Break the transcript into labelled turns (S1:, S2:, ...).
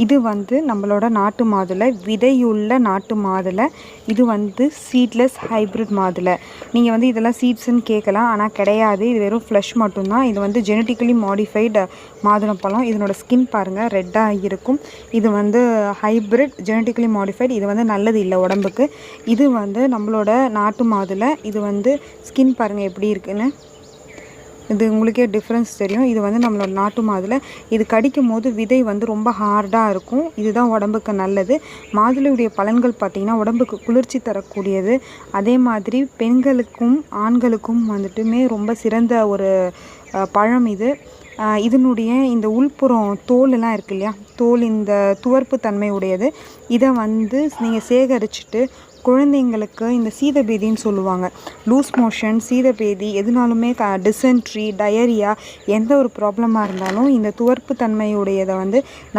S1: இது வந்து நம்மளோட நாட்டு மாதுளை, விதையுள்ள நாட்டு மாதுளை. இது வந்து சீட்லெஸ் ஹைப்ரிட் மாதுளை. நீங்கள் வந்து இதெல்லாம் சீட்ஸ்ன்னு கேட்கலாம், ஆனால் கிடையாது. இது வெறும் ஃப்ளஷ் மட்டும்தான். இது வந்து ஜெனட்டிக்கலி மாடிஃபைடு மாதுளம்பழம். இதனோட ஸ்கின் பாருங்கள், ரெட்டாக இருக்கும். இது வந்து ஹைப்ரிட் ஜெனட்டிக்கலி மாடிஃபைடு. இது வந்து நல்லது இல்லை உடம்புக்கு. இது வந்து நம்மளோட நாட்டு மாதுளை. இது வந்து ஸ்கின் பாருங்கள் எப்படி இருக்குன்னு. இது உங்களுக்கே டிஃப்ரென்ஸ் தெரியும். இது வந்து நம்மளோட நாட்டு மாதுளை. இது கடிக்கும் போது விதை வந்து ரொம்ப ஹார்டாக இருக்கும். இதுதான் உடம்புக்கு நல்லது. மாதுளையுடைய பலன்கள் பார்த்திங்கன்னா உடம்புக்கு குளிர்ச்சி தரக்கூடியது. அதே மாதிரி பெண்களுக்கும் ஆண்களுக்கும் வந்துட்டுமே ரொம்ப சிறந்த ஒரு பழம் இது. இதனுடைய இந்த உள்புறம் தோலெல்லாம் இருக்கு இல்லையா, தோல் இந்த துவர்ப்பு தன்மை உடையது. இதை வந்து நீங்கள் சேகரிச்சுட்டு குழந்தைங்களுக்கு இந்த சீதபேதின்னு சொல்லுவாங்க, லூஸ் மோஷன், சீதபேதி, எதுனாலுமே டிசென்ட்ரி, டயரியா, எந்த ஒரு ப்ராப்ளமாக இருந்தாலும் இந்த துவர்ப்பு தன்மையுடையதை வந்து